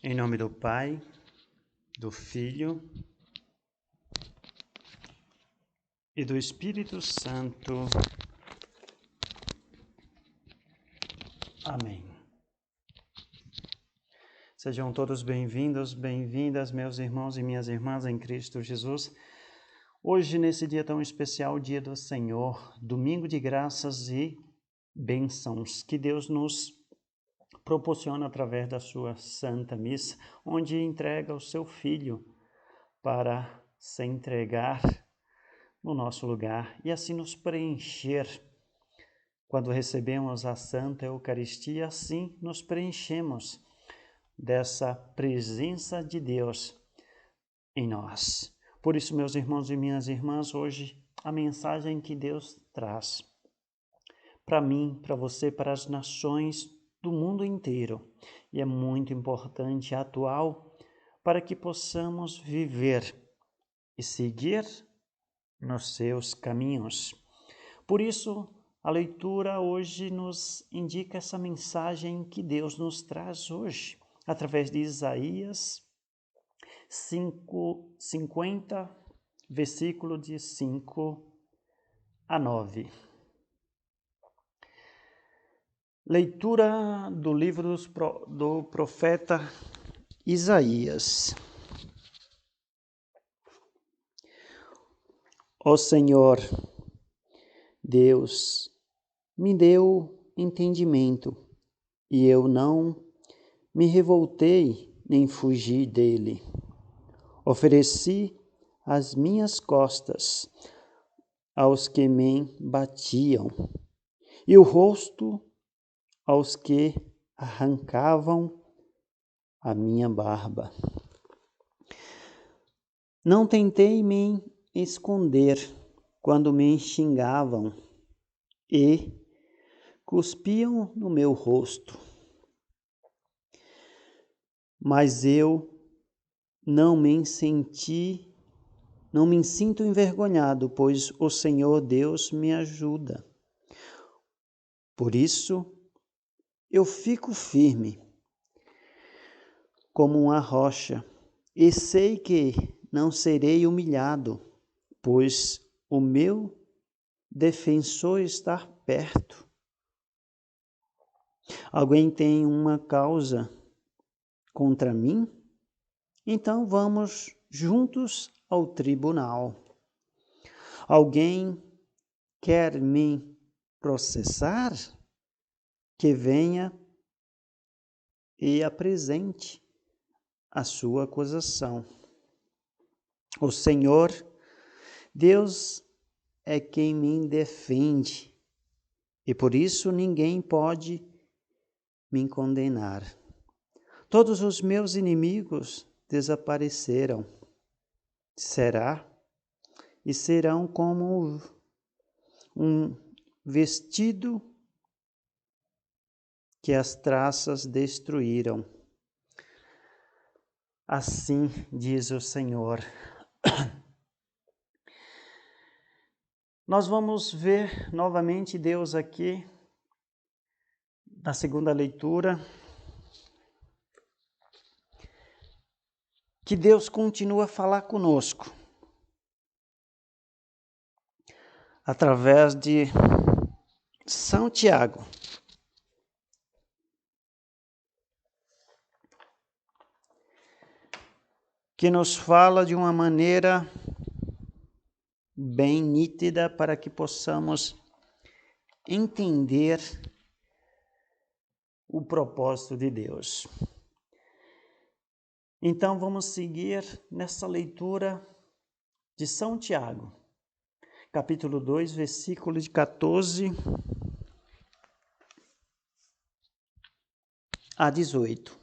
Em nome do Pai, do Filho e do Espírito Santo. Amém. Sejam todos bem-vindos, bem-vindas, meus irmãos e minhas irmãs em Cristo Jesus. Hoje, nesse dia tão especial, dia do Senhor, domingo de graças e bênçãos, que Deus nos proporciona através da sua Santa Missa, onde entrega o seu Filho para se entregar no nosso lugar e assim nos preencher. Quando recebemos a Santa Eucaristia, assim nos preenchemos dessa presença de Deus em nós. Por isso, meus irmãos e minhas irmãs, hoje a mensagem que Deus traz para mim, para você, para as nações do mundo inteiro, e é muito importante, atual, para que possamos viver e seguir nos seus caminhos. Por isso, a leitura hoje nos indica essa mensagem que Deus nos traz hoje, através de Isaías 50, versículo de 5 a 9. Leitura do livro do profeta Isaías. Ó Senhor, Deus, me deu entendimento, e eu não me revoltei nem fugi dele. Ofereci as minhas costas aos que me batiam, e o rosto aos que arrancavam a minha barba. Não tentei me esconder quando me xingavam e cuspiam no meu rosto. Mas eu não me sinto envergonhado, pois o Senhor Deus me ajuda. Por isso, eu fico firme como uma rocha, e sei que não serei humilhado, pois o meu defensor está perto. Alguém tem uma causa contra mim? Então vamos juntos ao tribunal. Alguém quer me processar? Que venha e apresente a sua acusação. O Senhor, Deus, é quem me defende, e por isso ninguém pode me condenar. Todos os meus inimigos desapareceram. Serão como um vestido que as traças destruíram. Assim diz o Senhor. Nós vamos ver novamente Deus aqui, na segunda leitura, que Deus continua a falar conosco, através de São Tiago. Que nos fala de uma maneira bem nítida para que possamos entender o propósito de Deus. Então vamos seguir nessa leitura de São Tiago, capítulo 2, versículo de 14 a 18.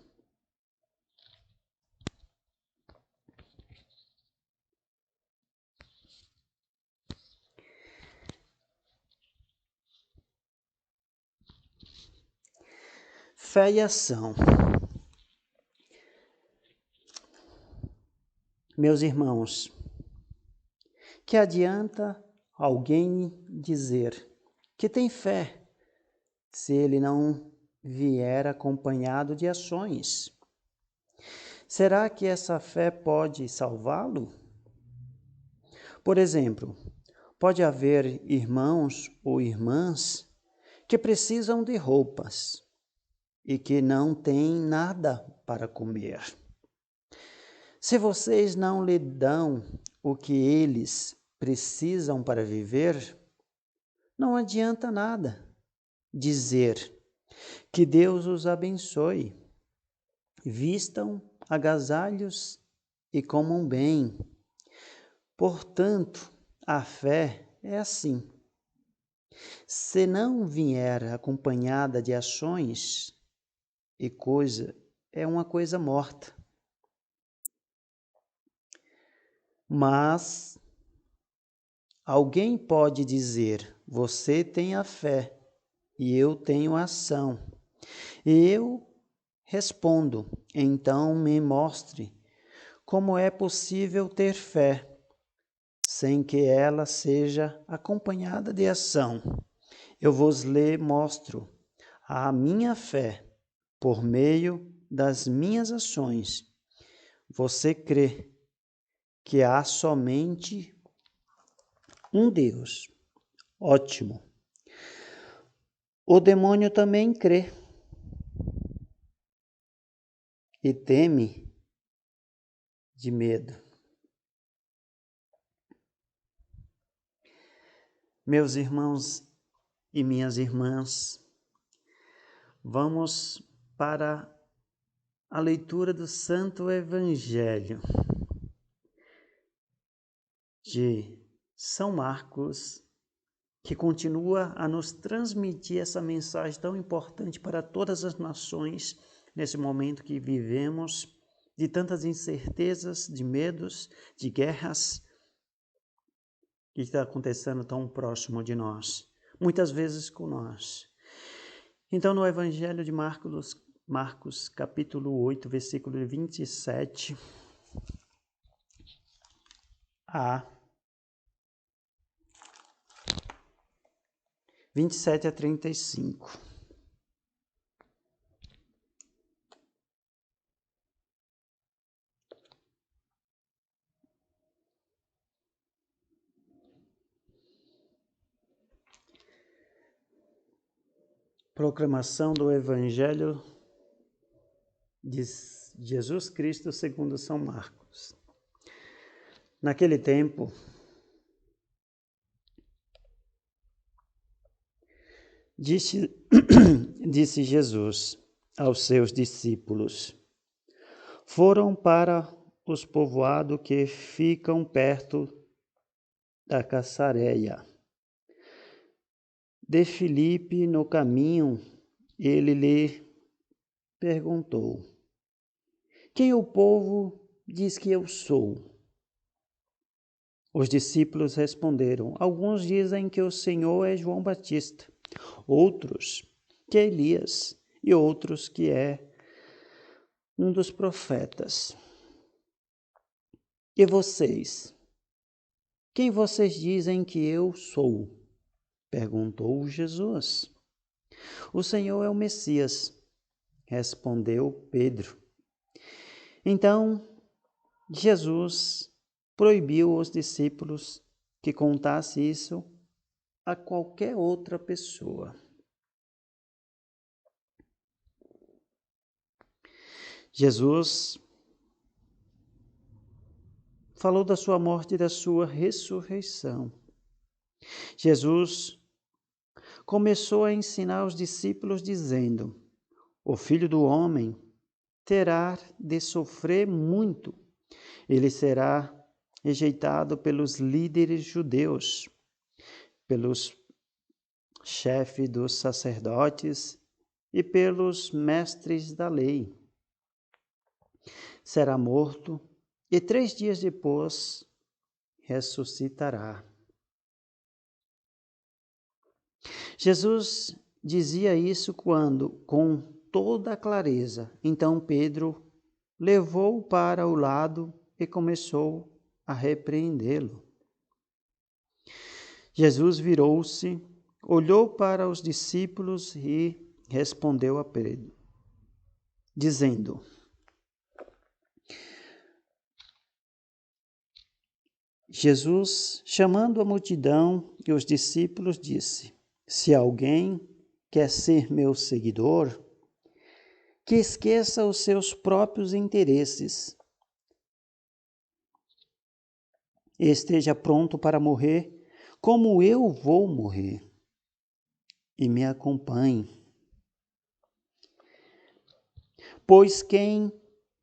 Fé e ação. Meus irmãos, que adianta alguém dizer que tem fé se ele não vier acompanhado de ações. Será que essa fé pode salvá-lo? Por exemplo, pode haver irmãos ou irmãs que precisam de roupas e que não têm nada para comer. Se vocês não lhe dão o que eles precisam para viver, não adianta nada dizer que Deus os abençoe, vistam agasalhos e comam bem. Portanto, a fé é assim. Se não vier acompanhada de ações é uma coisa morta. Mas alguém pode dizer: você tem a fé e eu tenho a ação. E eu respondo: então me mostre como é possível ter fé sem que ela seja acompanhada de ação. Eu vos mostro a minha fé por meio das minhas ações. Você crê que há somente um Deus? Ótimo. O demônio também crê e teme de medo. Meus irmãos e minhas irmãs, vamos para a leitura do Santo Evangelho de São Marcos, que continua a nos transmitir essa mensagem tão importante para todas as nações nesse momento que vivemos, de tantas incertezas, de medos, de guerras que está acontecendo tão próximo de nós, muitas vezes com nós. Então, no Evangelho de Marcos, capítulo 8, versículo 27 a 27 a 35. Proclamação do Evangelho de Jesus Cristo segundo São Marcos. Naquele tempo, disse Jesus aos seus discípulos: foram para os povoados que ficam perto da Cesareia de Filipe. No caminho, ele lhe perguntou: quem o povo diz que eu sou? Os discípulos responderam: alguns dizem que o Senhor é João Batista, outros que é Elias e outros que é um dos profetas. E vocês? Quem vocês dizem que eu sou? Perguntou Jesus. O Senhor é o Messias, respondeu Pedro. Então, Jesus proibiu os discípulos que contasse isso a qualquer outra pessoa. Jesus falou da sua morte e da sua ressurreição. Jesus começou a ensinar os discípulos dizendo: o Filho do Homem terá de sofrer muito. Ele será rejeitado pelos líderes judeus, pelos chefes dos sacerdotes e pelos mestres da lei. Será morto e 3 dias depois ressuscitará. Jesus dizia isso quando, com toda a clareza, então Pedro levou-o para o lado e começou a repreendê-lo. Jesus virou-se, olhou para os discípulos e respondeu a Pedro, dizendo: Jesus, chamando a multidão e os discípulos, disse: Se alguém quer ser meu seguidor, que esqueça os seus próprios interesses, e esteja pronto para morrer, como eu vou morrer, e me acompanhe. Pois quem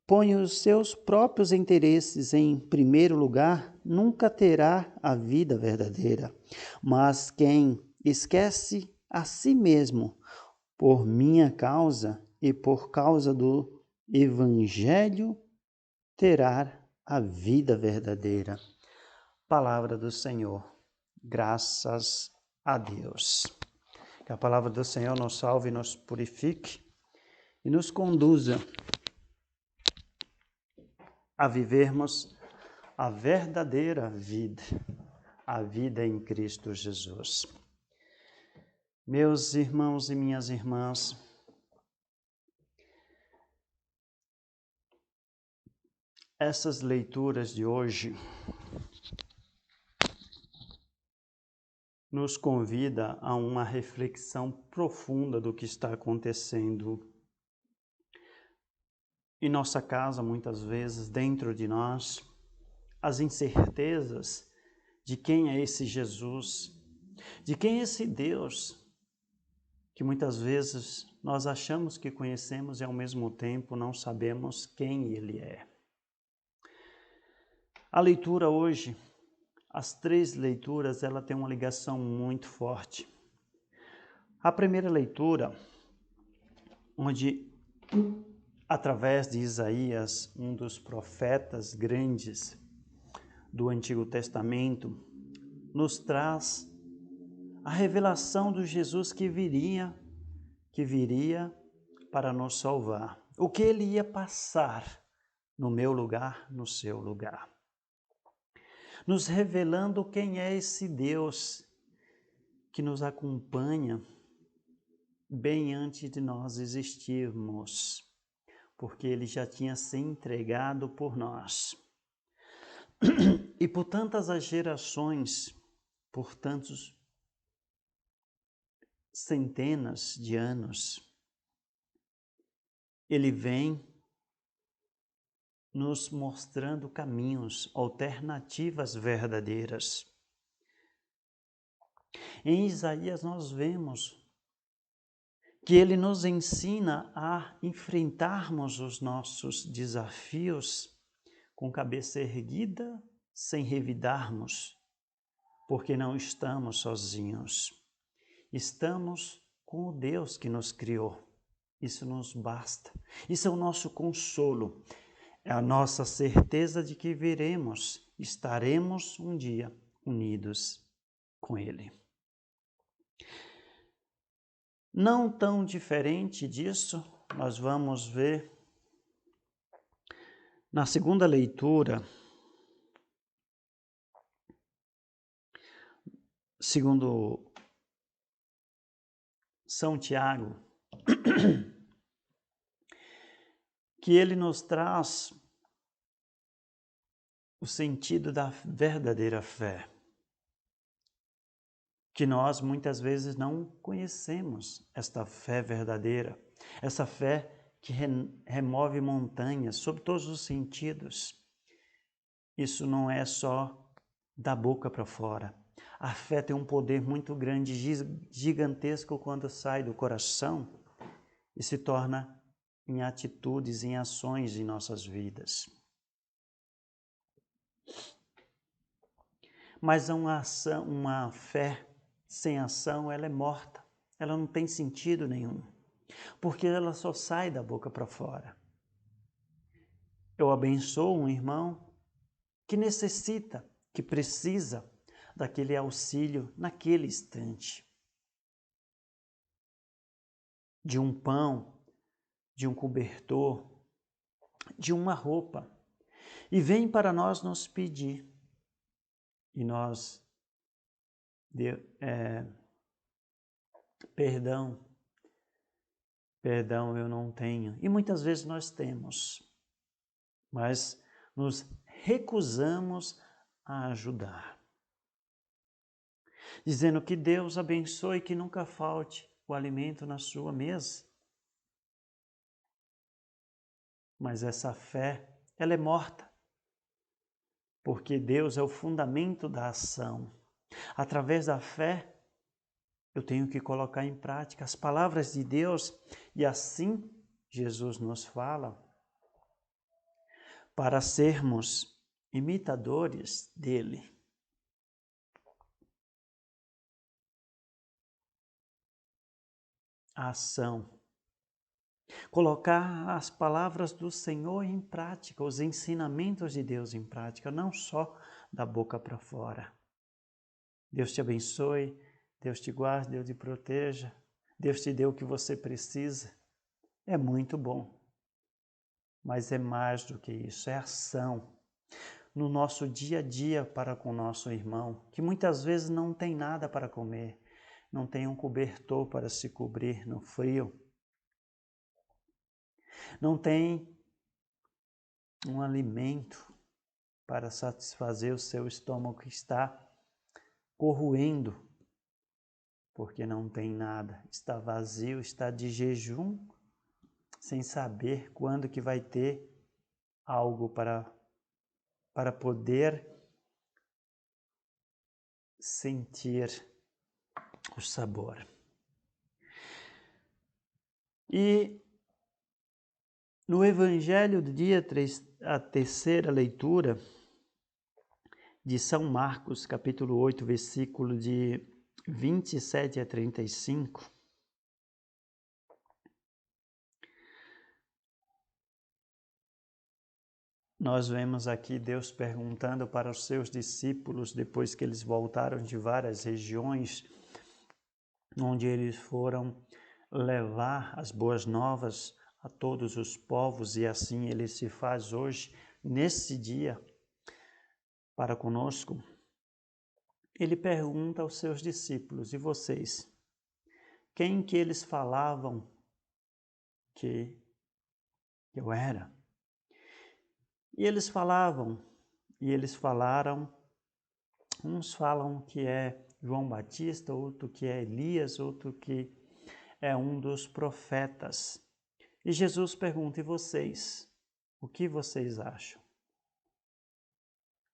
põe os seus próprios interesses em primeiro lugar nunca terá a vida verdadeira, mas quem esquece a si mesmo por minha causa e por causa do Evangelho terá a vida verdadeira. Palavra do Senhor. Graças a Deus. Que a palavra do Senhor nos salve, nos purifique e nos conduza a vivermos a verdadeira vida, a vida em Cristo Jesus. Meus irmãos e minhas irmãs, essas leituras de hoje nos convida a uma reflexão profunda do que está acontecendo em nossa casa, muitas vezes, dentro de nós, as incertezas de quem é esse Jesus, de quem é esse Deus, que muitas vezes nós achamos que conhecemos e ao mesmo tempo não sabemos quem Ele é. A leitura hoje, as 3 leituras, ela tem uma ligação muito forte. A primeira leitura, onde através de Isaías, um dos profetas grandes do Antigo Testamento, nos traz a revelação do Jesus que viria para nos salvar. O que ele ia passar no meu lugar, no seu lugar. Nos revelando quem é esse Deus que nos acompanha bem antes de nós existirmos, porque ele já tinha se entregado por nós. E por tantas as gerações, por tantos centenas de anos, ele vem nos mostrando caminhos, alternativas verdadeiras. Em Isaías nós vemos que ele nos ensina a enfrentarmos os nossos desafios com cabeça erguida, sem revidarmos, porque não estamos sozinhos. Estamos com o Deus que nos criou. Isso nos basta. Isso é o nosso consolo. É a nossa certeza de que estaremos um dia unidos com Ele. Não tão diferente disso, nós vamos ver na segunda leitura, segundo São Tiago, que ele nos traz o sentido da verdadeira fé, que nós muitas vezes não conhecemos esta fé verdadeira, essa fé que remove montanhas sob todos os sentidos. Isso não é só da boca para fora. A fé tem um poder muito grande, gigantesco, quando sai do coração e se torna em atitudes, em ações em nossas vidas. Mas uma fé sem ação, ela é morta. Ela não tem sentido nenhum, porque ela só sai da boca para fora. Eu abençoo um irmão que necessita, que precisa daquele auxílio naquele instante. De um pão, de um cobertor, de uma roupa. E vem para nós nos pedir. E nós, perdão, perdão eu não tenho. E muitas vezes nós temos, mas nos recusamos a ajudar. Dizendo que Deus abençoe, que nunca falte o alimento na sua mesa. Mas essa fé, ela é morta. Porque Deus é o fundamento da ação. Através da fé, eu tenho que colocar em prática as palavras de Deus e assim Jesus nos fala para sermos imitadores dele. A ação. Colocar as palavras do Senhor em prática, os ensinamentos de Deus em prática, não só da boca para fora. Deus te abençoe, Deus te guarde, Deus te proteja, Deus te dê o que você precisa. É muito bom, mas é mais do que isso, é ação no nosso dia a dia para com o nosso irmão, que muitas vezes não tem nada para comer, não tem um cobertor para se cobrir no frio, não tem um alimento para satisfazer o seu estômago que está corroendo, porque não tem nada, está vazio, está de jejum, sem saber quando que vai ter algo para poder sentir o sabor. E no Evangelho do dia 3, a terceira leitura de São Marcos, capítulo 8, versículo de 27 a 35, nós vemos aqui Deus perguntando para os seus discípulos, depois que eles voltaram de várias regiões, onde eles foram levar as boas novas a todos os povos, e assim ele se faz hoje, nesse dia, para conosco. Ele pergunta aos seus discípulos: e vocês? Quem que eles falavam que eu era? E eles falavam, e eles falaram, uns falam que é João Batista, outro que é Elias, outro que é um dos profetas. E Jesus pergunta: e vocês? O que vocês acham?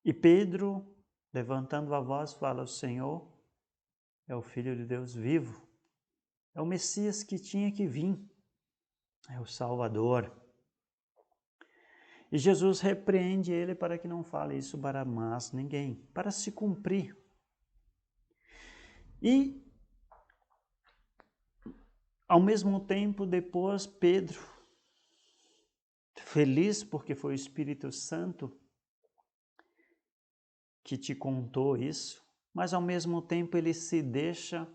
E Pedro, levantando a voz, fala: o Senhor é o Filho de Deus vivo, é o Messias que tinha que vir, é o Salvador. E Jesus repreende ele para que não fale isso para mais ninguém, para se cumprir. E, ao mesmo tempo, depois Pedro, feliz porque foi o Espírito Santo que te contou isso, mas ao mesmo tempo ele se deixa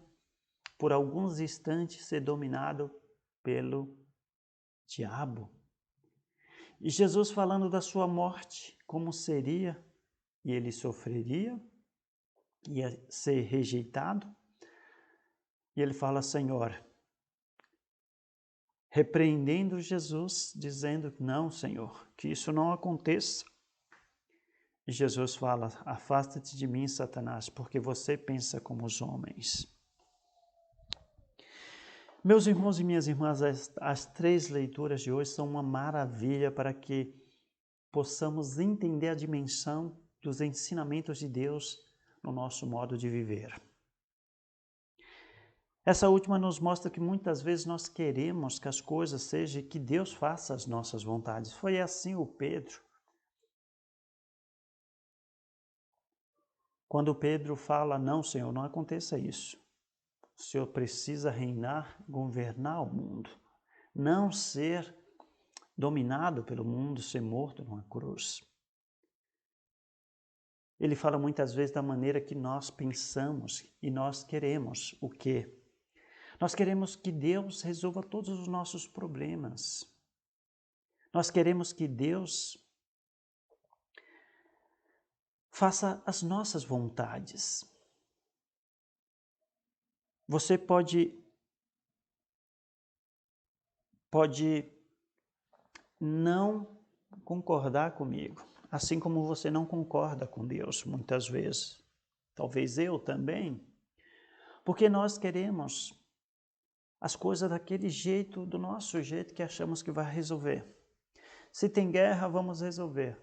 por alguns instantes ser dominado pelo diabo. E Jesus falando da sua morte, como seria, e ele sofreria, ia ser rejeitado, e ele fala: Senhor, repreendendo Jesus, dizendo: não, Senhor, que isso não aconteça. E Jesus fala: afasta-te de mim, Satanás, porque você pensa como os homens. Meus irmãos e minhas irmãs, as três leituras de hoje são uma maravilha para que possamos entender a dimensão dos ensinamentos de Deus no nosso modo de viver. Essa última nos mostra que muitas vezes nós queremos que as coisas sejam, que Deus faça as nossas vontades. Foi assim o Pedro. Quando Pedro fala: não, Senhor, não aconteça isso. O Senhor precisa reinar, governar o mundo. Não ser dominado pelo mundo, ser morto numa cruz. Ele fala muitas vezes da maneira que nós pensamos e nós queremos o quê? Nós queremos que Deus resolva todos os nossos problemas. Nós queremos que Deus faça as nossas vontades. Você pode pode não concordar comigo, assim como você não concorda com Deus muitas vezes. Talvez eu também, porque nós queremos as coisas daquele jeito, do nosso jeito que achamos que vai resolver. Se tem guerra, vamos resolver.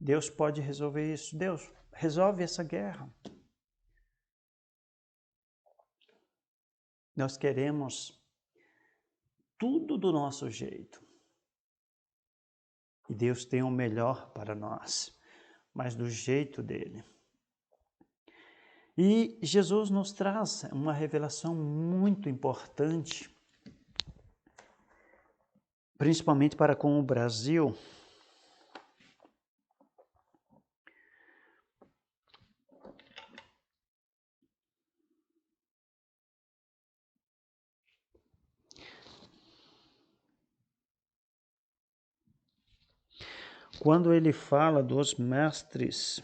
Deus pode resolver isso. Deus, resolve essa guerra. Nós queremos tudo do nosso jeito. E Deus tem o melhor para nós, mas do jeito dele. E Jesus nos traz uma revelação muito importante, principalmente para com o Brasil. Quando ele fala dos mestres,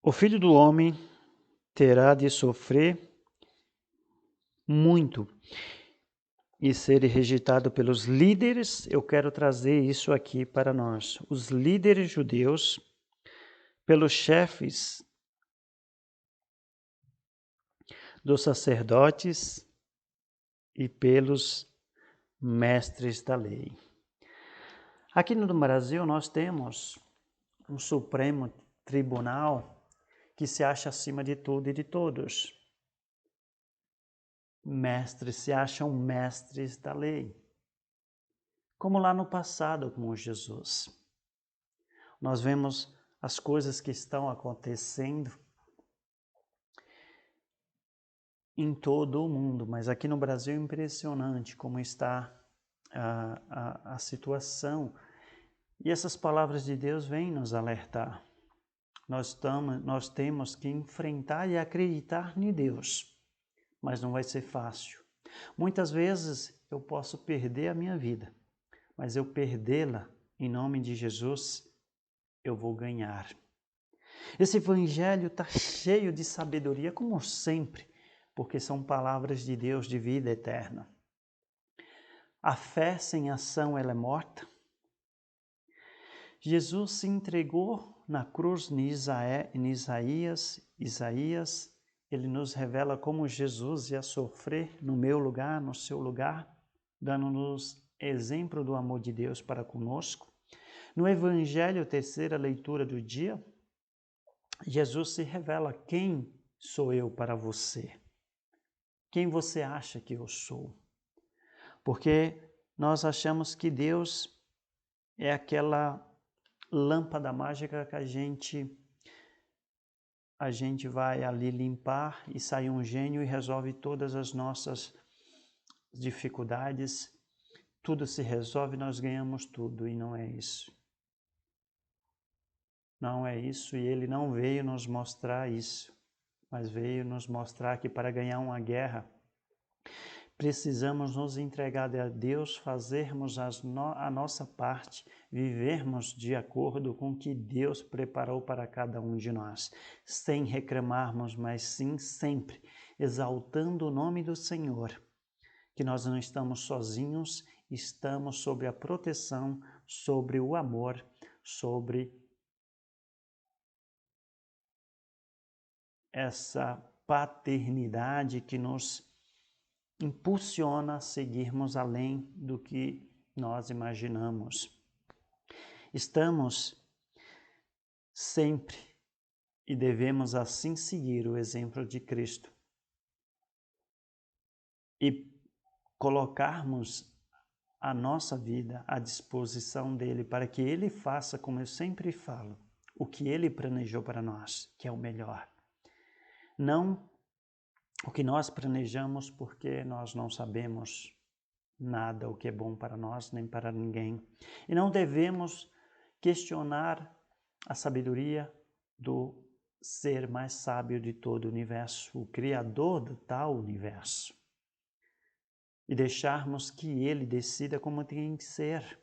o Filho do Homem terá de sofrer muito e ser rejeitado pelos líderes. Eu quero trazer isso aqui para nós. Os líderes judeus, pelos chefes dos sacerdotes e pelos mestres da lei. Aqui no Brasil nós temos um Supremo Tribunal que se acha acima de tudo e de todos. Mestres se acham mestres da lei. Como lá no passado com Jesus. Nós vemos as coisas que estão acontecendo em todo o mundo, mas aqui no Brasil é impressionante como está a situação. E essas palavras de Deus vêm nos alertar. Nós temos que enfrentar e acreditar em Deus, mas não vai ser fácil. Muitas vezes eu posso perder a minha vida, mas eu perdê-la em nome de Jesus, eu vou ganhar. Esse evangelho está cheio de sabedoria, como sempre, porque são palavras de Deus de vida eterna. A fé sem ação, ela é morta. Jesus se entregou na cruz em Isaías, ele nos revela como Jesus ia sofrer no meu lugar, no seu lugar, dando-nos exemplo do amor de Deus para conosco. No Evangelho, terceira leitura do dia, Jesus se revela: quem sou eu para você? Quem você acha que eu sou? Porque nós achamos que Deus é aquela lâmpada mágica que a gente vai ali limpar e sai um gênio e resolve todas as nossas dificuldades. Tudo se resolve, nós ganhamos tudo, e não é isso. Não é isso, e ele não veio nos mostrar isso, mas veio nos mostrar que para ganhar uma guerra, precisamos nos entregar a Deus, fazermos a nossa parte, vivermos de acordo com o que Deus preparou para cada um de nós, sem reclamarmos, mas sim sempre exaltando o nome do Senhor, que nós não estamos sozinhos, estamos sobre a proteção, sobre o amor, sobre essa paternidade que nos impulsiona a seguirmos além do que nós imaginamos. Estamos sempre e devemos assim seguir o exemplo de Cristo e colocarmos a nossa vida à disposição dele para que ele faça, como eu sempre falo, o que ele planejou para nós, que é o melhor. Não o que nós planejamos porque nós não sabemos nada o que é bom para nós nem para ninguém. E não devemos questionar a sabedoria do ser mais sábio de todo o universo, o Criador do tal universo. e deixarmos que Ele decida como tem que ser.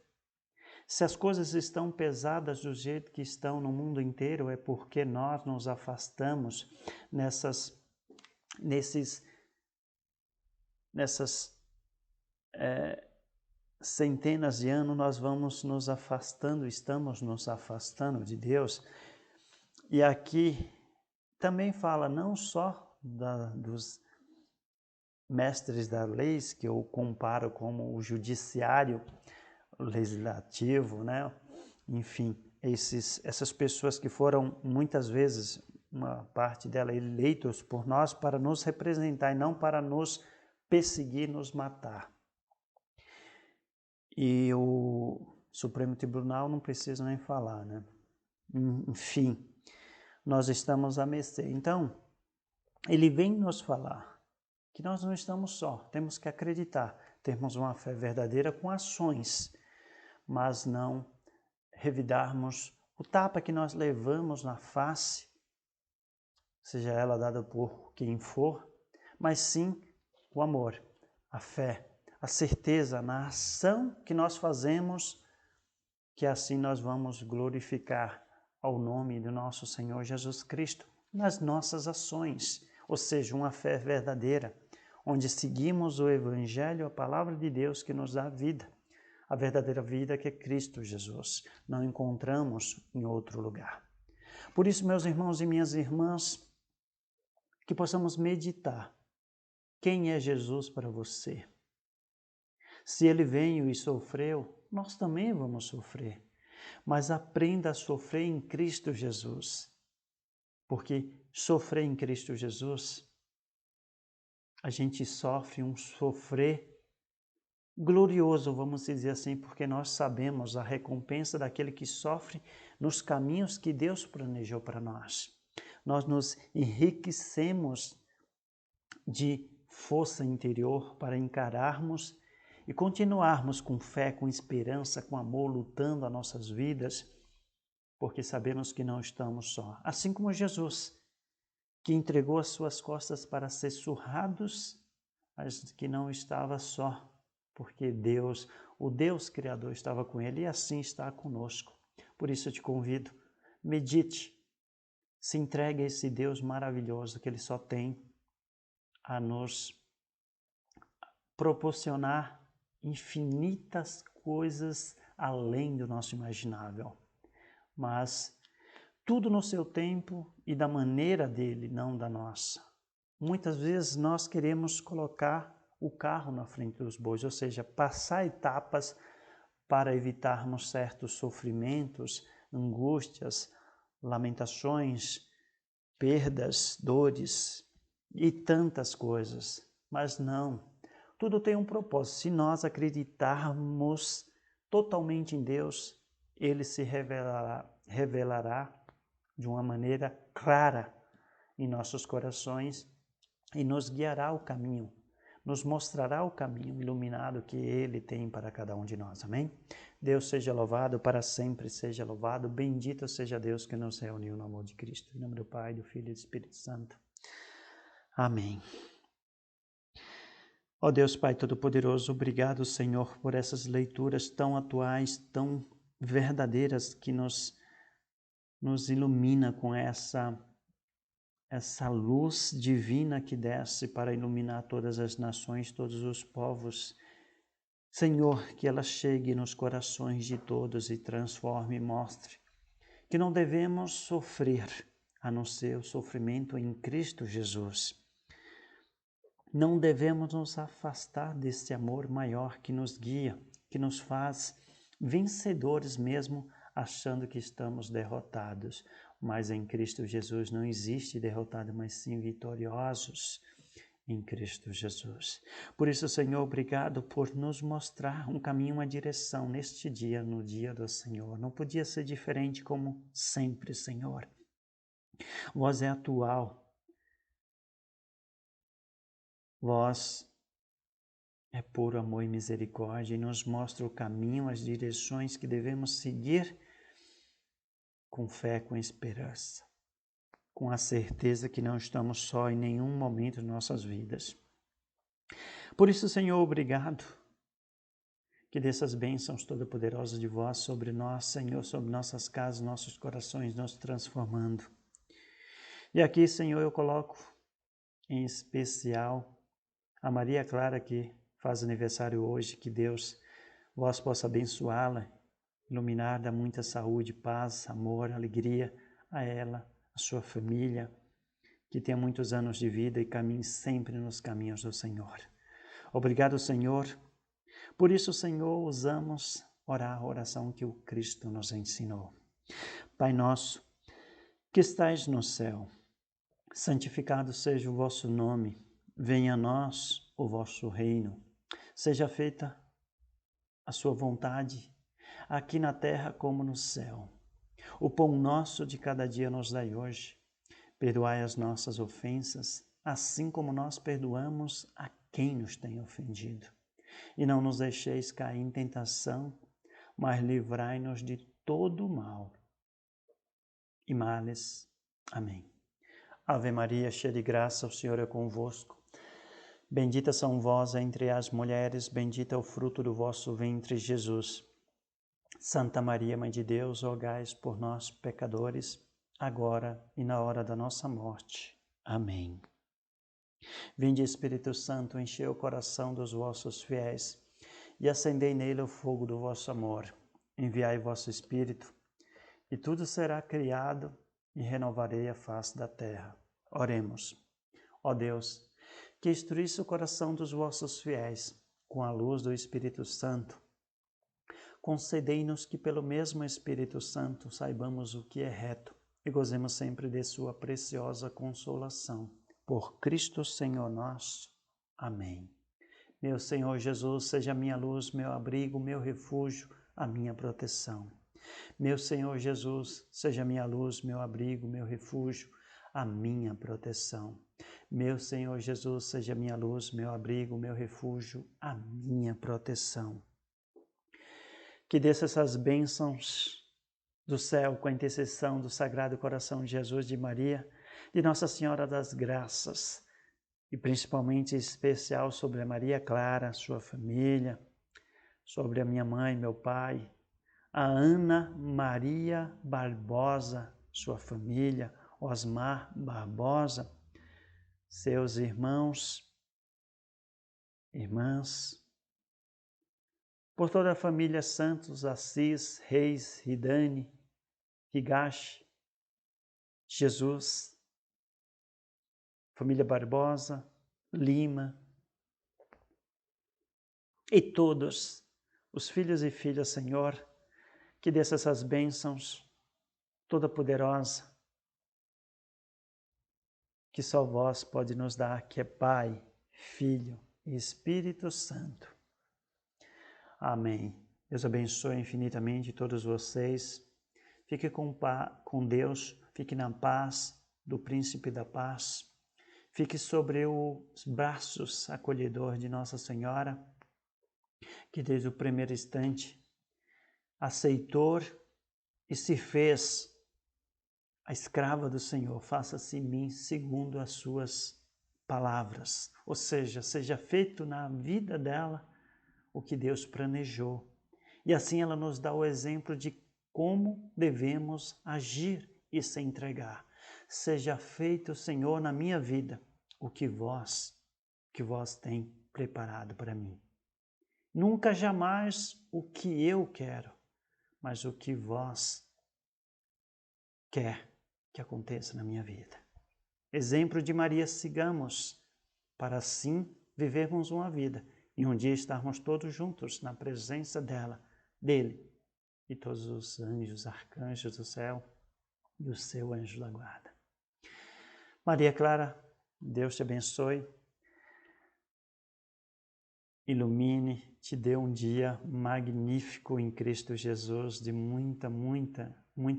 Se as coisas estão pesadas do jeito que estão no mundo inteiro, é porque nós nos afastamos nessas centenas de anos, nós vamos nos afastando, estamos nos afastando de Deus. E aqui também fala não só dos mestres da lei, que eu comparo como o judiciário, o legislativo, né? Enfim, essas pessoas que foram muitas vezes, uma parte dela, eleitos por nós para nos representar e não para nos perseguir, nos matar. E o Supremo Tribunal não precisa nem falar, né? Enfim, nós estamos à mercê. Então, ele vem nos falar que nós não estamos só, temos que acreditar, termos uma fé verdadeira com ações, mas não revidarmos o tapa que nós levamos na face, seja ela dada por quem for, mas sim o amor, a fé, a certeza na ação que nós fazemos, que assim nós vamos glorificar ao nome do nosso Senhor Jesus Cristo nas nossas ações, ou seja, uma fé verdadeira, onde seguimos o Evangelho, a palavra de Deus que nos dá vida, a verdadeira vida que é Cristo Jesus. Não encontramos em outro lugar. Por isso, meus irmãos e minhas irmãs, que possamos meditar. Quem é Jesus para você? Se ele veio e sofreu, nós também vamos sofrer. Mas aprenda a sofrer em Cristo Jesus. Porque sofrer em Cristo Jesus, a gente sofre um sofrer glorioso, vamos dizer assim, porque nós sabemos a recompensa daquele que sofre nos caminhos que Deus planejou para nós. Nós nos enriquecemos de força interior para encararmos e continuarmos com fé, com esperança, com amor, lutando as nossas vidas, porque sabemos que não estamos só. Assim como Jesus, que entregou as suas costas para ser surrados, mas que não estava só, porque Deus, o Deus Criador, estava com ele e assim está conosco. Por isso eu te convido, medite, se entregue a esse Deus maravilhoso que ele só tem a nos proporcionar infinitas coisas além do nosso imaginável. Mas tudo no seu tempo e da maneira dele, não da nossa. Muitas vezes nós queremos colocar o carro na frente dos bois, ou seja, passar etapas para evitarmos certos sofrimentos, angústias, lamentações, perdas, dores e tantas coisas. Mas não, tudo tem um propósito. Se nós acreditarmos totalmente em Deus, ele se revelará de uma maneira clara em nossos corações e nos guiará o caminho, nos mostrará o caminho iluminado que Ele tem para cada um de nós. Amém? Deus seja louvado, para sempre seja louvado. Bendito seja Deus que nos reuniu no amor de Cristo. Em nome do Pai, do Filho e do Espírito Santo. Amém. Ó Deus Pai Todo-Poderoso, obrigado, Senhor, por essas leituras tão atuais, tão verdadeiras, que nos ilumina com essa luz divina que desce para iluminar todas as nações, todos os povos. Senhor, que ela chegue nos corações de todos e transforme e mostre que não devemos sofrer, a não ser o sofrimento em Cristo Jesus. Não devemos nos afastar desse amor maior que nos guia, que nos faz vencedores mesmo achando que estamos derrotados. Mas em Cristo Jesus não existe derrotado, mas sim vitoriosos em Cristo Jesus. Por isso, Senhor, obrigado por nos mostrar um caminho, uma direção neste dia, no dia do Senhor. Não podia ser diferente como sempre, Senhor. Vós é atual. Vós é puro amor e misericórdia e nos mostra o caminho, as direções que devemos seguir com fé, com esperança, com a certeza que não estamos só em nenhum momento de nossas vidas. Por isso, Senhor, obrigado, que dessas bênçãos todas-poderosas de vós sobre nós, Senhor, sobre nossas casas, nossos corações, nos transformando. E aqui, Senhor, eu coloco em especial a Maria Clara, que faz aniversário hoje, que Deus, vós possa abençoá-la, iluminar, dar muita saúde, paz, amor, alegria a ela, a sua família, que tenha muitos anos de vida e caminhe sempre nos caminhos do Senhor. Obrigado, Senhor. Por isso, Senhor, usamos orar a oração que o Cristo nos ensinou. Pai nosso, que estais no céu, santificado seja o vosso nome, venha a nós o vosso reino, seja feita a sua vontade, aqui na terra como no céu. O pão nosso de cada dia nos dai hoje. Perdoai as nossas ofensas, assim como nós perdoamos a quem nos tem ofendido. E não nos deixeis cair em tentação, mas livrai-nos de todo o mal e males. Amém. Ave Maria, cheia de graça, o Senhor é convosco. Bendita são vós entre as mulheres, bendito é o fruto do vosso ventre, Jesus. Santa Maria, Mãe de Deus, rogai por nós, pecadores, agora e na hora da nossa morte. Amém. Vinde, Espírito Santo, enchei o coração dos vossos fiéis e acendei nele o fogo do vosso amor. Enviai vosso Espírito, e tudo será criado, e renovarei a face da terra. Oremos. Ó Deus, que instruísse o coração dos vossos fiéis com a luz do Espírito Santo, concedei-nos que pelo mesmo Espírito Santo saibamos o que é reto e gozemos sempre de sua preciosa consolação. Por Cristo Senhor nosso. Amém. Meu Senhor Jesus, seja minha luz, meu abrigo, meu refúgio, a minha proteção. Meu Senhor Jesus, seja minha luz, meu abrigo, meu refúgio, a minha proteção. Meu Senhor Jesus, seja minha luz, meu abrigo, meu refúgio, a minha proteção. Que desça essas bênçãos do céu com a intercessão do Sagrado Coração de Jesus de Maria, de Nossa Senhora das Graças, e principalmente especial sobre a Maria Clara, sua família, sobre a minha mãe, meu pai, a Ana Maria Barbosa, sua família, Osmar Barbosa, seus irmãos, irmãs, por toda a família Santos, Assis, Reis, Ridane, Higashi, Jesus, família Barbosa, Lima, e todos os filhos e filhas, Senhor, que desça essas bênçãos toda poderosa, que só vós pode nos dar, que é Pai, Filho e Espírito Santo. Amém. Deus abençoe infinitamente todos vocês. Fique com Deus, fique na paz do Príncipe da Paz. Fique sobre os braços acolhedor de Nossa Senhora, que desde o primeiro instante aceitou e se fez a escrava do Senhor. Faça-se em mim segundo as suas palavras. Ou seja, seja feito na vida dela o que Deus planejou. E assim ela nos dá o exemplo de como devemos agir e se entregar. Seja feito, Senhor, na minha vida o que vós tem preparado para mim. Nunca jamais o que eu quero, mas o que vós quer que aconteça na minha vida. Exemplo de Maria sigamos, para assim vivermos uma vida e um dia estarmos todos juntos na presença dele e todos os anjos, arcanjos do céu e o seu anjo da guarda. Maria Clara, Deus te abençoe, ilumine, te dê um dia magnífico em Cristo Jesus, de muita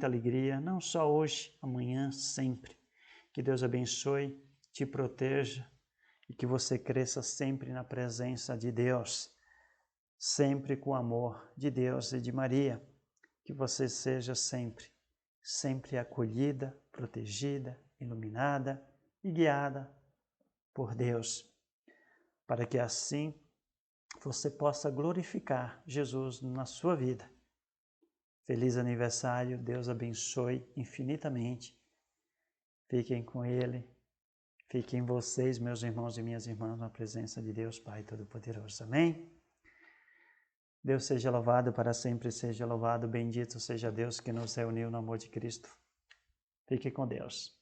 alegria, não só hoje, amanhã, sempre. Que Deus abençoe, te proteja e que você cresça sempre na presença de Deus, sempre com o amor de Deus e de Maria. Que você seja sempre acolhida, protegida, iluminada e guiada por Deus. para que assim você possa glorificar Jesus na sua vida. Feliz aniversário, Deus abençoe infinitamente. Fiquem com Ele, fiquem vocês, meus irmãos e minhas irmãs, na presença de Deus Pai Todo-Poderoso. Amém? Deus seja louvado, para sempre seja louvado, bendito seja Deus que nos reuniu no amor de Cristo. Fique com Deus.